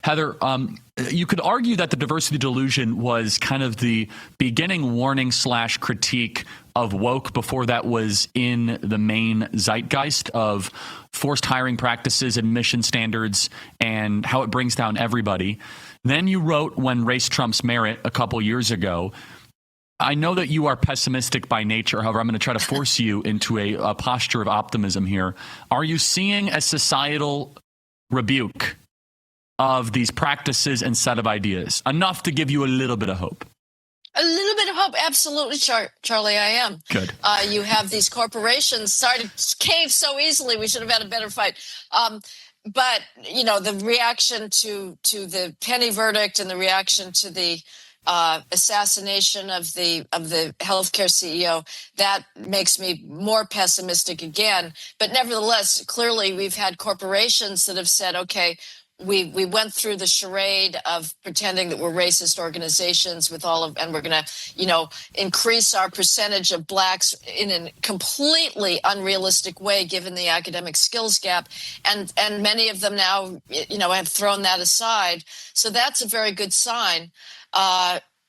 Heather, you could argue that the diversity delusion was kind of the beginning warning / critique of woke before that was in the main zeitgeist of forced hiring practices, admission standards, and how it brings down everybody. Then you wrote When Race Trumps Merit a couple years ago. I know that you are pessimistic by nature. However, I'm going to try to force you into a posture of optimism here. Are you seeing a societal rebuke of these practices and set of ideas, enough to give you a little bit of hope? A little bit of hope, absolutely, Charlie, I am. Good. You have these corporations started to cave so easily. We should have had a better fight. But, you know, the reaction to the Penny verdict and the reaction to the assassination of the healthcare CEO, that makes me more pessimistic again. But nevertheless, clearly we've had corporations that have said, okay, we went through the charade of pretending that we're racist organizations and we're going to, increase our percentage of blacks in a completely unrealistic way, given the academic skills gap. And many of them now, have thrown that aside. So that's a very good sign.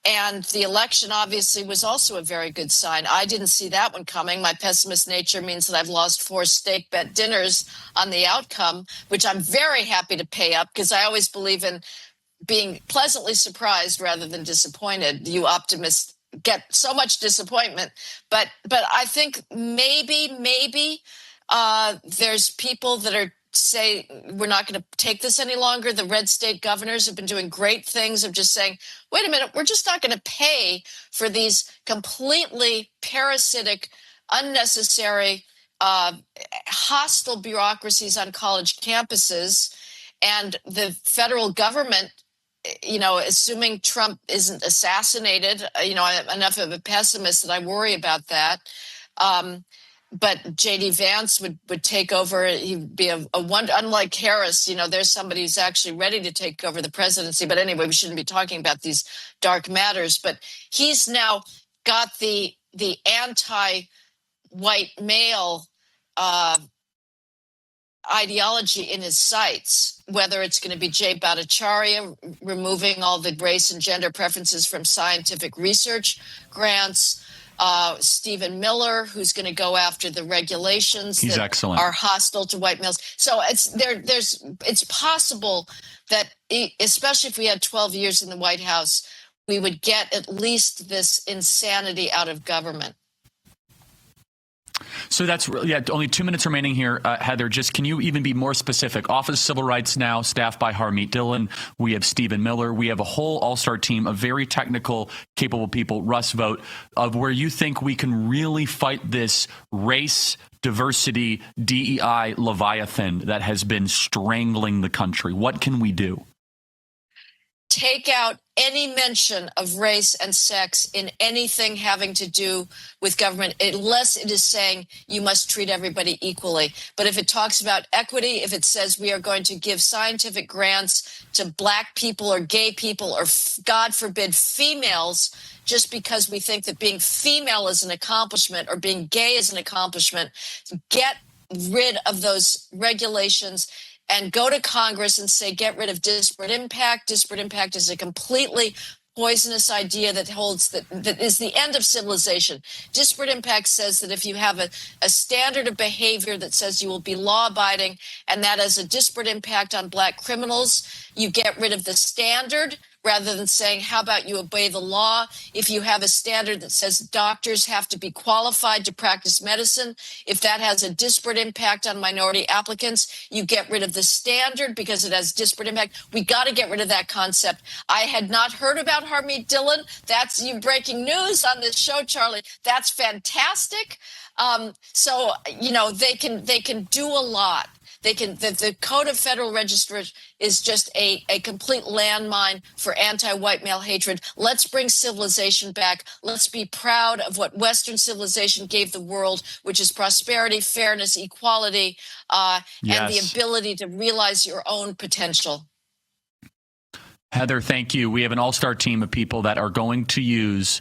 And the election obviously was also a very good sign. I didn't see that one coming. My pessimist nature means that I've lost 4 steak bet dinners on the outcome, which I'm very happy to pay up because I always believe in being pleasantly surprised rather than disappointed. You optimists get so much disappointment. But I think maybe there's people that are say we're not going to take this any longer. The red state governors have been doing great things of just saying, wait a minute, we're just not going to pay for these completely parasitic, unnecessary, hostile bureaucracies on college campuses. And the federal government, assuming Trump isn't assassinated, I'm enough of a pessimist that I worry about that. But J.D. Vance would take over. He'd be a one, unlike Harris, there's somebody who's actually ready to take over the presidency. But anyway, we shouldn't be talking about these dark matters. But he's now got the anti-white male ideology in his sights, whether it's going to be Jay Bhattacharya removing all the race and gender preferences from scientific research grants, Stephen Miller, who's going to go after the regulations that excellent. Are hostile to white males. So it's possible that, especially if we had 12 years in the White House, we would get at least this insanity out of government. So that's only 2 minutes remaining here, Heather. Just can you even be more specific? Office of Civil Rights now staffed by Harmeet Dillon. We have Stephen Miller. We have a whole all-star team of very technical, capable people. Russ Vogt, of where you think we can really fight this race, diversity, DEI Leviathan that has been strangling the country. What can we do? Take out any mention of race and sex in anything having to do with government, unless it is saying you must treat everybody equally. But if it talks about equity, if it says we are going to give scientific grants to black people or gay people or, God forbid, females, just because we think that being female is an accomplishment or being gay is an accomplishment, get rid of those regulations and go to Congress and say, get rid of disparate impact. Disparate impact is a completely poisonous idea that is the end of civilization. Disparate impact says that if you have a standard of behavior that says you will be law-abiding, and that has a disparate impact on black criminals, you get rid of the standard rather than saying, how about you obey the law? If you have a standard that says doctors have to be qualified to practice medicine, if that has a disparate impact on minority applicants, you get rid of the standard because it has disparate impact. We got to get rid of that concept. I had not heard about Harmeet Dillon. That's you breaking news on this show, Charlie. That's fantastic. So, they can do a lot. They can. The Code of Federal Registers is just a complete landmine for anti-white male hatred. Let's bring civilization back. Let's be proud of what Western civilization gave the world, which is prosperity, fairness, equality, and the ability to realize your own potential. Heather, thank you. We have an all-star team of people that are going to use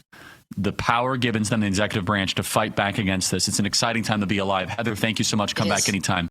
the power given to them in the executive branch to fight back against this. It's an exciting time to be alive. Heather, thank you so much. Come back anytime.